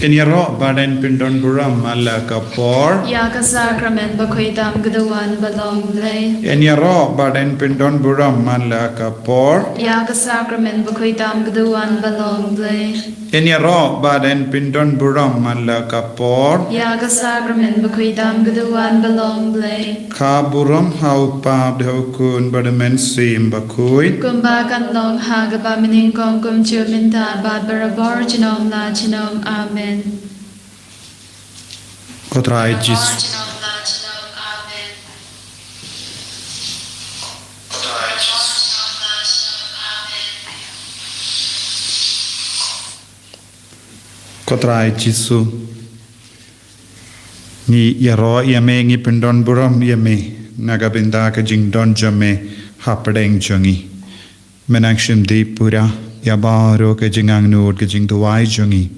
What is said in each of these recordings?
Kenyaro baden pindon buram alla kapor. Yaga sacrament bakoidam gadawan balong lay. Kenyaro baden pindon buram alla kapor. Yaga sacrament bakoidam gadawan balong lay. Kenyaro baden pindon buram alla kapor. Yaga sacrament bakoidam gadawan balong lay. Ka buram hau pa dhokun badamen sim bakui. Kumbakan long hagaba mining kong kum chuminta bad barabor chinom la chinom amen. Kotrai jis. Kotrai jisu. Ni yaro yame ngi pindon buram yame nagabinda ka jingdon jame hapadeng jongi. Menakshim di pura yabaro ka jingang nur ka jingduwai jongi.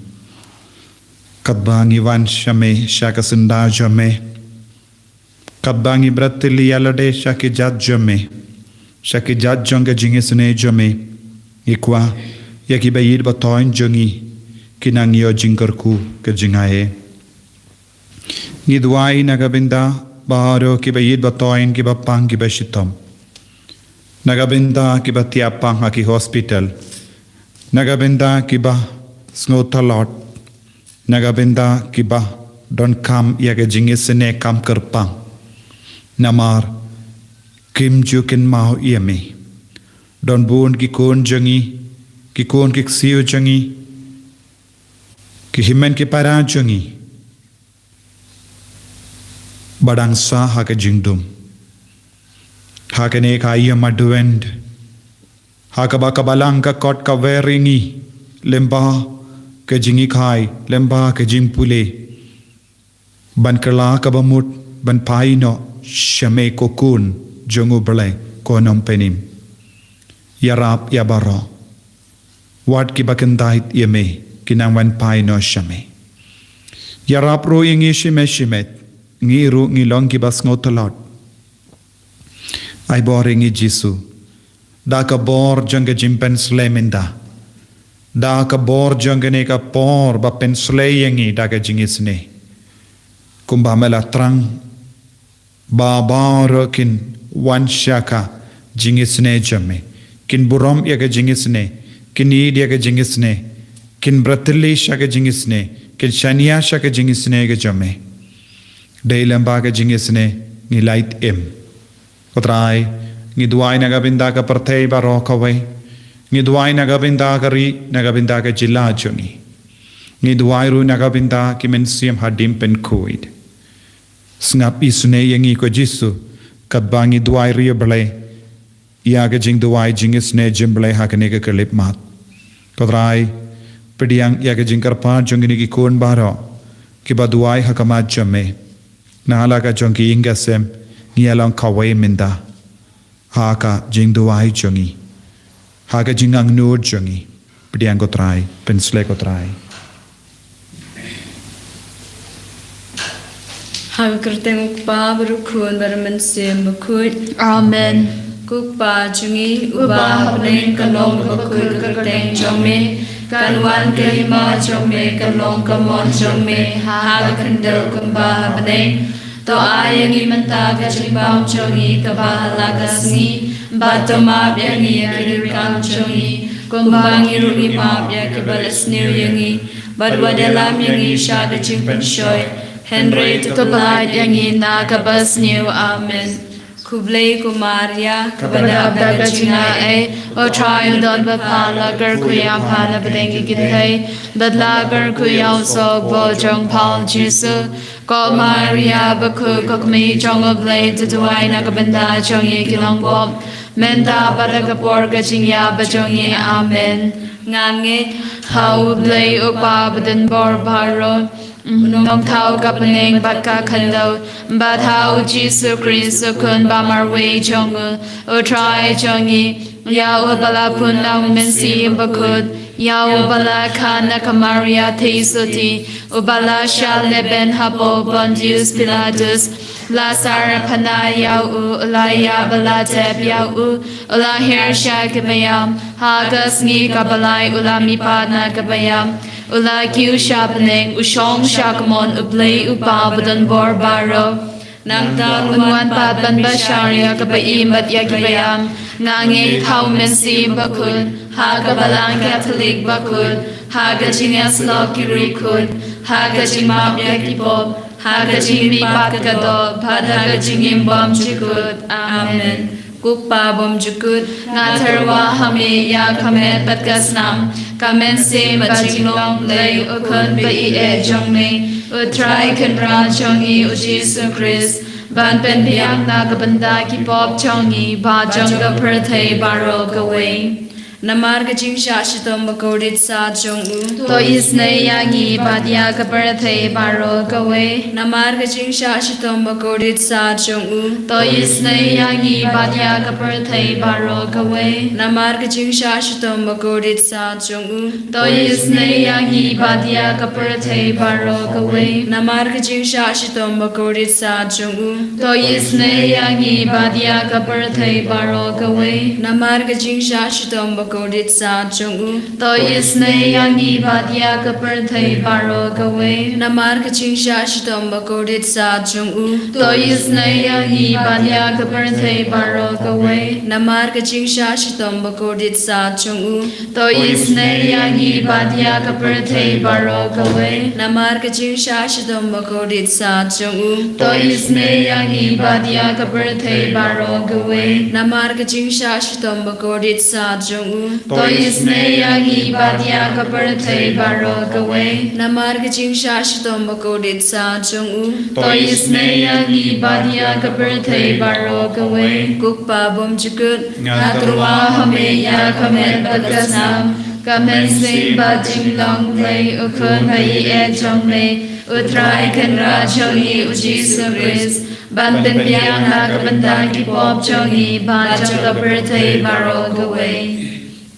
Kadbangi wan shame shakasunda jame. Kadbangi bratili yalade shaki jat jame. Shaki jat jonga jingisune jame. Ikwa yaki bayid batoin jongi. Kinang yo jingkarku ka jingaye. Ngidwai nagabinda baharo ki bayid batoin ki bapang ki bashitom. Nagabinda ki batiapang ki hospital. Nagabinda ki ba snotalot. Nagabinda ki ba don kam yaga jingisene kam kerpang. Namar kim jukin mau iame. Don bun ki kon jangi ki kon ki ksiu jangi ki himen ki para jangi. Badang sa haka jingdum. Haka ne ka iya maduend. Haka baka balang ka kot ka weringi. Lemba ka jingi khai. Lemba ka jingpule. Ban kerla ka bamut. Ban paino. Shame kokun. Jongu bale. Konom penim. Yarap yabaro. Wat ki bakandahit yame. Kinang wan paino shame. Yarap ro ingi shime shimet. Ngiru ngilong ki bas ngotalot. Ay boringi Jisu. Da ka bor janga jimpen sleminda. Da ka bor janga ne ka por ba pen sleyengi da ka jingisne. Kumba mela trang. Ba baro kin wan shaka jingisne jame. Kin burom ya ka jingisne. Kin id ya ka jingisne. Kin bratili shaka jingisne. Kin shania shaka jingisne ka jame. Day lembaga jingisne ngi light em. Kotrai ngi duai nagabinda ka pertei baro kawai. Ngi duai nagabinda ka ri nagabinda ka jila jungi. Ngi duai ru nagabinda ki mensiam hadim pen kuid. Sngap isune yengi ko Jisu kadba ngi duai ri bale. Ia ka jing duai jingisne jimble hakane ka kelip mat. Kotrai pediang ia ka jing karpa jungi ki kun baro. Ki ba duai hakamat jame. Nala ka jongi ingasem ngialang kawai minda. Haka jingduai jongi. Haka jingang nur jongi. Pediang kotrai, pensle kotrai. Haka kerteng ukpa berukun bermensim bekut. Amen. Kukpa jungi uba hapning kalong bekut kerteng jome. Kanwan kelima jome kalong kamon jome. Haka kendel kumba hapning. To ayangi mentaga jimbang jongi kabahala kasngi. Bato mabyangi kirikam jongi. Kumbangi rugi mabya kibalas niryangi. Badwadalam yangi shada jimpan shoy. Henry to kabad yangi na kabas new amen. Kublai kumaria kabada abdaga jina o trial don bapala gar kuya pala badengi githai badla gar kuya so bo jong pal jisu ko maria baku kokmi jong oblay to duai na kabanda jong ye kilong bom menda badaga porga jingya bajongi amen ngange how blay ukpa baden bor baro Nong tau kapaning baka kando Bad hao Jisu Kristo kun bamar way jongu O try jongi Ya o bala pun nang mensi bakud Ya o bala kana kamaria teisuti O bala shale ben habo bondius pilatus La sara panaya u Ulaya bala teb ya u Ulahir shakabayam Hagas ni kabalay ulami padna kabayam Ula kiu shabaneng ushong shakamon ublay upa badan bor baro. Nang Unwan pat ban basharia kabaim bat yagibayam. Ngangi tau mensi bakun. Haga balang Catholic bakun. Haga jingas lo kirikun. Haga jimab yagibob. Haga jimi patkado. Bad haga jingim bom jukut. Amen. Kupa bom jukut. Ngatarwa hami ya kamet batkasnam. Kamen se majinglong lay ukun bai e jongme. Utrai kanra chongi u Jesu Christ. Ban pen biang na kabanda ki pop chongi. Ba jongga perthai baro gaway. Namar ka jing sha shitom bakodit sa chong u. To isne yangi badya ka perthai baro gaway. Namar ka jing sha shitom bakodit sa chong u. To isne yangi badya ka perthai baro gaway. Namar ka jing sha shitom bakodit sa chong u. To isne yangi badya ka perthai baro gaway. Namar ka jing sha shitom bakodit sa chong u. To isne yangi badya ka perthai baro gaway. Namar ka jing sha shitom bakodit sa chong u. To isne yangi badya ka perthai baro gaway. Namar ka jing sha shitom bakodit sa chong u. To isne yangi badya ka perthai baro gaway. Namar ka jing sha shitom bakodit sa chong u. To isne yangi badya ka perthai baro gaway. Namar ka jing sha shitom bakodit sa chong u. To isne yangi badya ka perthai baro gaway. Namar ka jing sha shitom bakodit sa chong u. To isne yangi badya ka perthai baro gaway. Namar ka jing sha shitom bakodit sa chong u. To isne yangi badya ka perthai baro gaway. Kukpa bom jukut. Natruwa hame ya kamet badkasnam. Kamen sing ba jinglong lay ukun bai e jongme. Utrai kanra chongi u Jesu Christ. Ban pen biang na kabanda ki pop chongi. Ba jongga perthai baro gaway.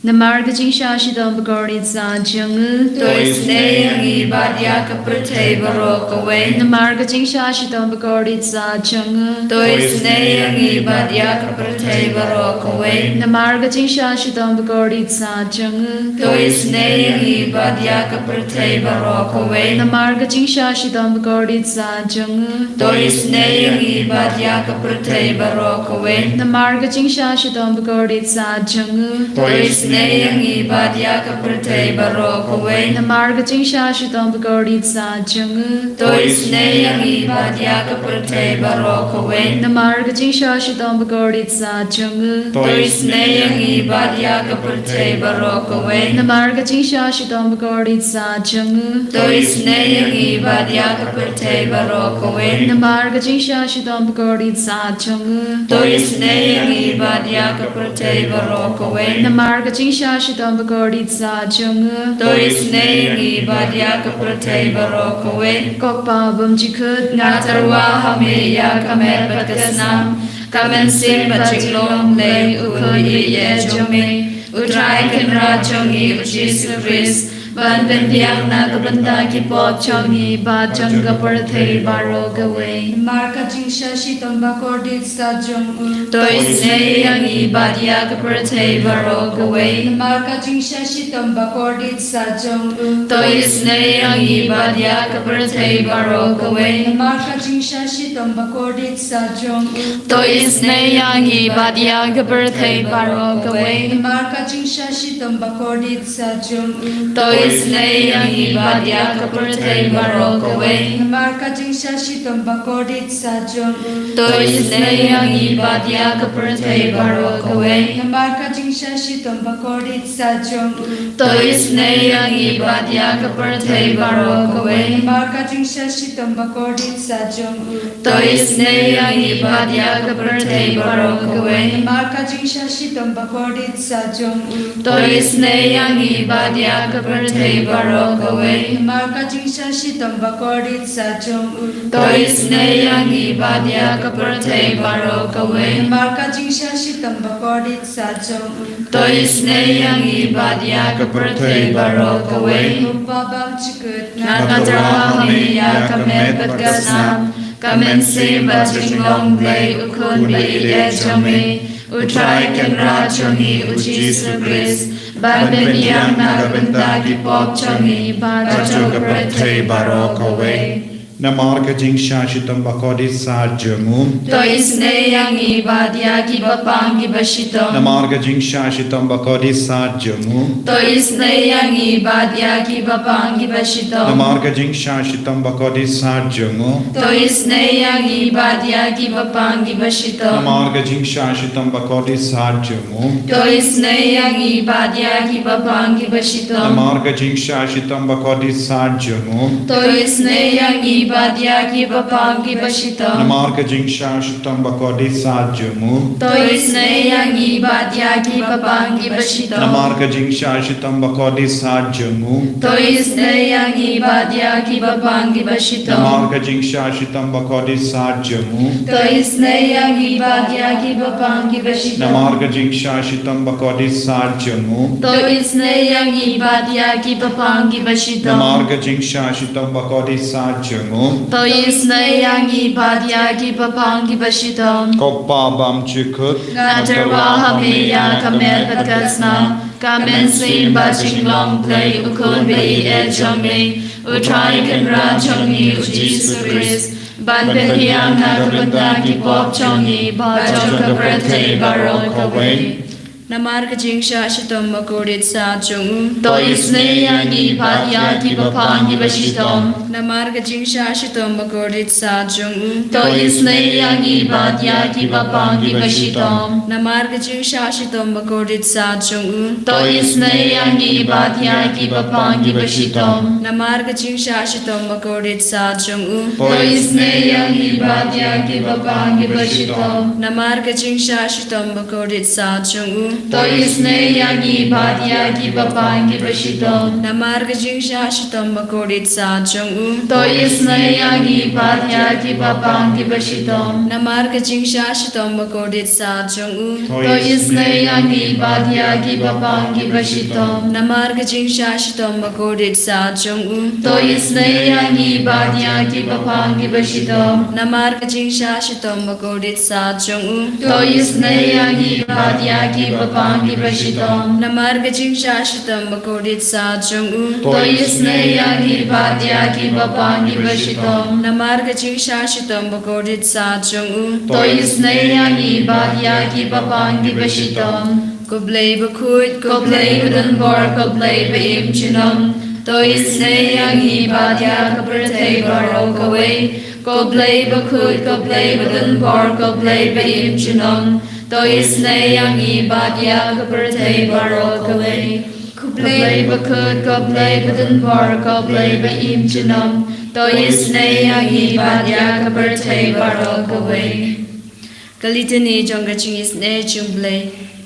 Namar ka jing sha shidom bagorit sa jung. To isne yangi badya ka perthai baro gaway. Namar ka jing sha shidom bagorit sa jung. To isne yangi badya ka perthai baro gaway. Namar ka jing sha shidom bagorit sa jung. To isne yangi badya ka perthai baro gaway. Namar ka jing sha shidom bagorit sa jung. To isne yangi badya ka perthai baro gaway. Namar ka jing sha shidom bagorit sa jung. To isne yangi badya ka perthai baro gaway. Namar ka jing sha shidom bagorit sa jung. To isne yangi badya ka perthai baro gaway. Namar ka jing sha shidom bagorit sa jung. To isne yangi badya ka perthai baro gaway. Namar ka jing sha shidom bagorit sa jung. To isne yangi badya ka perthai baro gaway. Namar ka jing sha shidom bagorit sa jung. To isne yangi badya ka perthai baro gaway. Namar ka jing sha shidom bagorit sa jung. To isne yangi badya ka perthai baro gaway. Kokpa bum jikut Ngatarwa hame ya kamet batkasnam. Kamen sin bachinglong lay ukun ye jome. Utrai kanra chongi u Jesu Christ. Ban pen biang na kabanda ki pop chongi. Ba jongga perthai baro gaway. Marka jingsha shitom bakordit sa jong u. To isne yangi badya ka perthai baro gaway. Marka jingsha shitom bakordit sa jong u. To isne yangi badya ka perthai baro gaway. Marka jingsha shitom bakordit sa jong u. To isne yangi badya ka perthai baro gaway. Marka jingsha shitom bakordit sa jong u. To isne yangi badya ka perthai baro gaway. Marka jingsha shitom bakordit sa jong u. To isne yangi badya ka perthai baro gaway. Marka jingsha shitom bakordit sa jong u. To isne yangi badya ka perthai baro gaway. Marka jingsha shitom bakordit sa jong u. To isne yangi badya ka perthai baro gaway. Marka jingsha shitom bakordit sa jong u. To isne yangi badya ka perthai baro gaway. Marka jingsha shitom bakordit sa jong u. To isne yangi badya ka perthai baro gaway. Marka jingsha shitom bakordit sa jong u. To isne yangi badya ka perthai baro gaway. Babam chikut Nagatrawa hami ya kamet badkasnam. Kamen se bachinglong lay ukun bai e jome. Utrai ken ra chongi u Jesus Christ. Ban ben yang na benta ki pop chongi ba choka prathei baro kawe. Namarga jing shashitam bakodi sarjamu. To isne yang ibadia ki bapang ki bashito. Namarga jing shashitam bakodi sarjamu. To isne yang ibadia ki bapang ki bashito. Namarga jing shashitam bakodi sarjamu. To isne yang ibadia ki bapang ki bashito. Namarga jing shashitam bakodi sarjamu. To isne yang ibadia ki bapang ki bashito. Namarga jing shashitam bakodi sarjamu. To isne yang ibadia ki bapang ki bashito. Namarga jing shashitam bakodi sarjamu. To isne yang ibadia ki bapang ki bashito. Namarga jing shashitam bakodi sarjamu. To isne yang ibadia ki bapang ki bashito. Namarga jing shashitam bakodi sarjamu. To isne yang ibadia ki bapang ki bashito. Namarga jing shashitam bakodi sarjamu. To isne yang ibadia ki bapang ki bashito. Namarga jing shashitam bakodi sarjamu. To isne yang ibadia ki bapang ki bashito. Koppa bam chikut. Ngaterwa hamiya kamer patkasna. Kamen sin ba long play ukun be e chongni. Utrai kan ra chongni u Jesus Christ. Ban ben yang na kabanda ki pop chongni ba choka prathei baro kawe. Namarga jingsha shitom makorit sa chung. To isne yang ibadia ki bapang ki bashito. Namarga jingsha shitom makorit sa chung. To isne yang ibadia ki bapang ki bashito. Namarga jingsha shitom makorit sa chung. To isne yang ibadia ki bapang ki bashito. Namarga jingsha shitom makorit sa chung. To isne yang ibadia ki bapang ki bashito. Namarga jingsha shitom makorit sa chung. To isne yang ibadia ki bapang ki bashito. Namarga jingsha shitom makorit sa chung. To isne yang ibadia ki bapang ki bashito. Namarga jingsha shitom makorit sa chung. To isne yang ibadia ki bapang ki bashito. Namarga jingsha shitom makorit sa chung. To isne yang ibadia ki bapang ki bashito. Namarga jingsha shitom makorit sa chung. To isne yang ibadia ki bapang ki bashito. Namarga jingsha shitom makorit sa chung. To isne yang ibadia ki bapang ki bashito. Namarga jingsha shitom makorit sa chung. To isne yang ibadia ki bapang ki bashito. Koblay bakut Koblay kudun bor koblay baim chinom. To isne yang ibadia ka prathei baro kawe. Koblay bakut koblay kudun bor koblay baim chinom. To isne yang ibadia ka prathei baro kawe. Koblay bakut koblay kudun bor koblay baim chinom. To isne yang ibadia ka prathei baro kawe. Kalitani jonga chingis ne chumblay.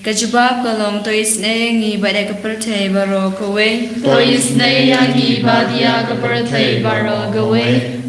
Kajubab kalong to isne ngi bada kaperthei baro kawe. To isne yang ibadia ka prathei baro kawe.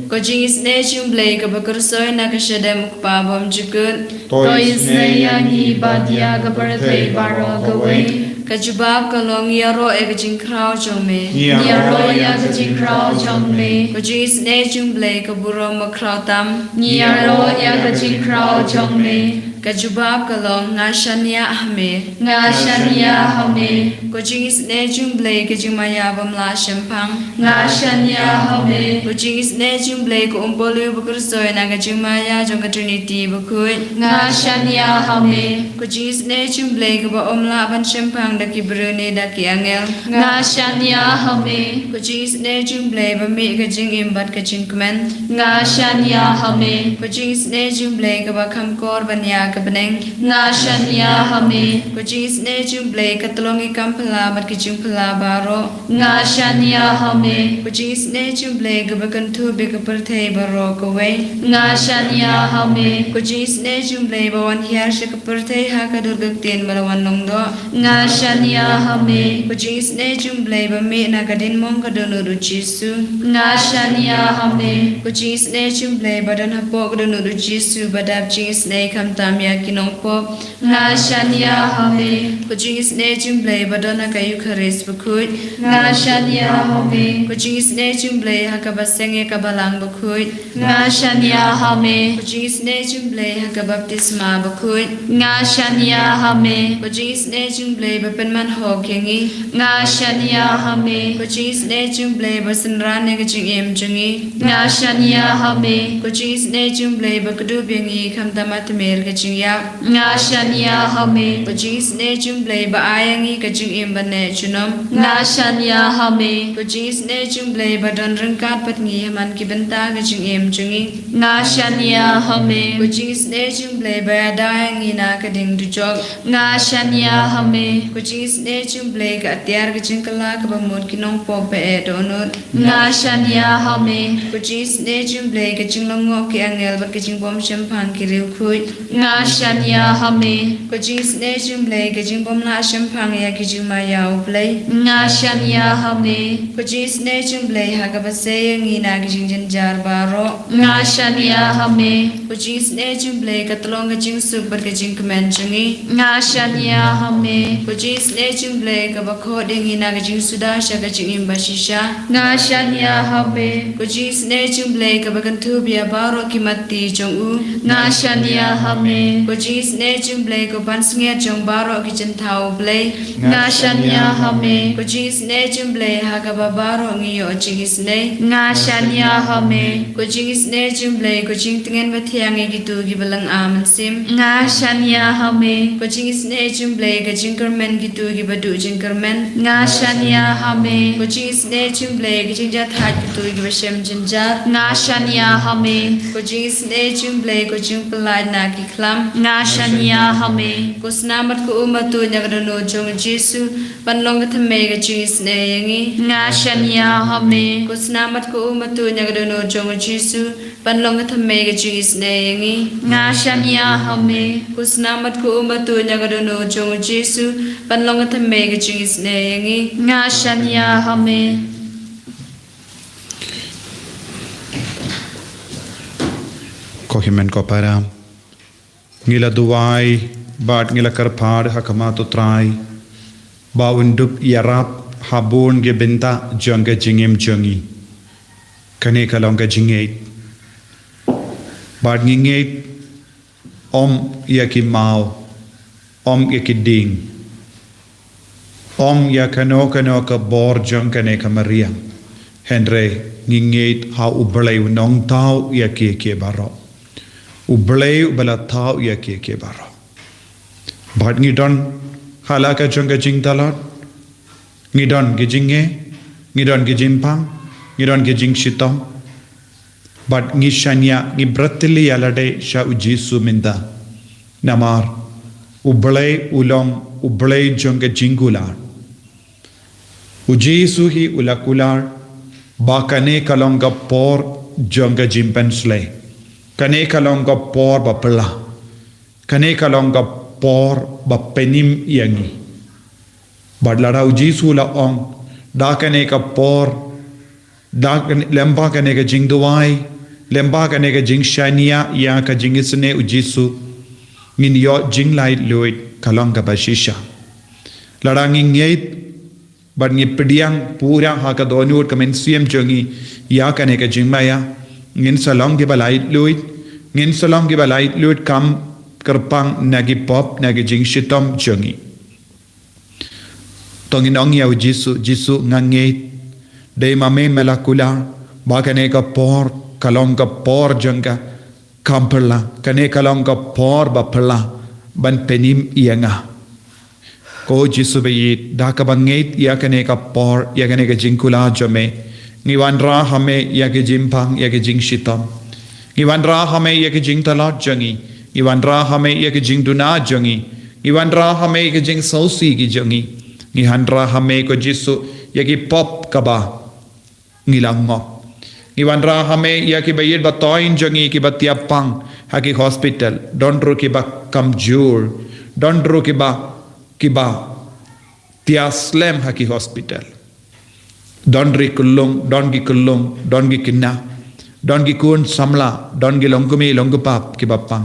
Kojing isne chumblay kabakursoy na kasyadam ukpabam jukut. To isne yang ibadia ka prathei baro kawe. Kajubab kalong yaro e kajing kraw jome. Nyaro ya ka jinkrao chomle. Kojing isne chumblay kaburo makraw tam. Nyaro ya ka jinkrao chomle. Kajubab kalong ngashanya ahme. Nga shanya hame. Kojing isne chumblay kajing mayabam la shampang. Nga shanya hame. Kojing isne chumblay ko umpolu bakursoy na kajing maya jong ka trinity bakut. Nga shanya hame. Kojing isne chumblay ko ba omla ban shampang daki brune daki angel. Nga shanya hame. Kojing isne chumblay ba mi kajing imbat kajing kumen. Nga shanya hame. Kojing isne chumblay ko ba kamkor banya kabeneng. Nga shanya hame. Kojing isne chumblay katulongi kampala mat kajing pala baro. Nga shanya hame. Kojing isne chumblay ko ba kantu be kaperthei baro kawe. Nga shanya hame. Kojing isne chumblay ba wan hiar se kaperthei ha kadurgak ten balawan nongdo. Nga shanya hame. Kojing isne chumblay ba mi na kadin mong kadono du jisu. Nga shanya hame. Kojing isne chumblay ba dan hapok kadono du jisu badap jing isne kam tam mia kinong pop nga shania hame Kuching is nejing blay badona kayu karis bakut nga shania hame Kuching is nejing blay hakabasenge kabalang bakut nga shania hame Kuching is nejing blay hakabaptisma bakut nga shania hame Kuching is nejing blay bapenman hokengi nga shania hame Kuching is nejing blay basenrane kaching em jungi nga shania hame Kuching is nejing blay bakadu bengi kamtamat mer kaching yap nga shania hame Kuching is nejing blay baayangi kaching em bane chunom nga shania hame Kuching is nejing blay badon rengkat patngi man kibenta kaching em jungi nga shania hame Kuching is nejing blay bayadayangi na kading dujok nga shania hame Kuching is nejing blay ka atiar kaching kala kabamut kinong pope donut nga shania hame Kuching is nejing blay kaching longo ki angel bat kaching bom champang kiriu khuit nga shania hame Kuching is nejing blay kaching bom la champang ya kaching mayau blay nga shania hame Kuching is nejing blay hakabase ngi na kaching janjar baro nga shania hame Kuching is nejing blay katlong kaching sup bat kaching kemen chungi nga shania hame Kuching is nejing blay kabakho dingi na kaching suda sha kaching imbashisha nga shania hame Kuching is nejing blay kabakan tu bia baro kimati chong u nga shania hame Kuching is nejing blay ko pansngia chong baro ki chentau blay nga shania hame Kuching is nejing blay hakaba baro ngi yo ching is ne nga shania hame Kuching is nejing blay kuching tingen bathiang gi tu gi balang aman sim nga shania hame Kuching is nejing blay kaching kermen gi tu gi badu jing kermen nga shania hame Kuching is nejing blay kaching jat hat gi tu gi bashem jinjar nga shania hame Kuching is nejing blay kuching pelai na ki klam nga shania hame Kusnamat ko umatu nyagdano jong Jesu panlong kathame kaching is ne yangi nga shania hame Kusnamat ko umatu nyagdano jong Jesu panlong kathame kaching is ne yangi nga shania hame Kusnamat ko umatu nyagdano jong Jesu panlong kathame kaching is ne yangi nga shania hame Kohimen ko para ngila duwai bat ngila karpad hakama to try ba undup yarap habun ge benta jonga jingim jongi kane kalonga jingate bat ngingate om yaki mau om yaki ding om yakano kano ka bor jong kane ka maria henry ngingate ha ublay nong tau yaki ke baro ublay ubala tau yaki ke baro bat ngidon halaka jonga jing talat ngidon gijinge ngidon gijimpang ngidon gijing shitom bat ngishanya ngibratili alade sha ujisu minda namar ublay ulong ublay jonga jingular ujisu hi ulakular bakane kalonga por jonga jimpensle kane kalonga por bapela kane kalonga por bapenim yangi badlara ujisu la ong dakane ka por dak lemba kane ka jingduai lemba kane ka jingshania ya ka jingisne ujisu ngin yo jinglai loit kalonga bashisha larangi ngeit bad ngi pediang pura ha ka donur kamen siem jongi ya kane ka jingmaya ngin salong ge balai loit ngin salong ge balai loit kam kerpang nagi pop nagi jing shitom jongi tongin ong ya jisu ngange de mame melakula ba kane ka por kalong ka por jonga kamperla kane kalong ka por bapela ban penim ianga ko jisu be da ka bangeit ya kane ka por ya kane ka jingkula jome ngiwanra hame ya ke jimpang ya ke jing shitom ngiwanra hame ya ke jing talat jongi ngiwanra hame ya ke jing duna jongi ngiwanra hame ya ke jing sausi ki jongi ngihandra hame ko jisu ya ki pop kaba ngilango ngiwanra hame ya ki bayid batoin jongi ki batiapang ha ki hospital dondro ki ba kamjur dondro ki ba tiaslem ha ki hospital dondri kulung dongi kulung dongi kinna dongi kun samla dongi longkumi longgupap ki bapang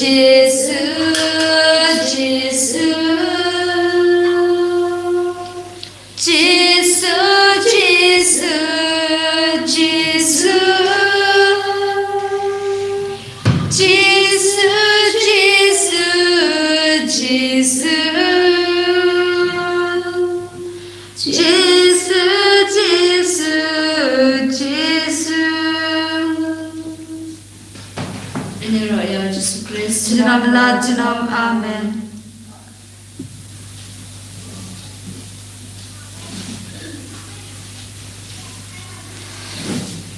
Jesus, Jesus, Jesus, Jesus, Jesus, Jesus, Jesus. In your royal Jesus Christ, Amen.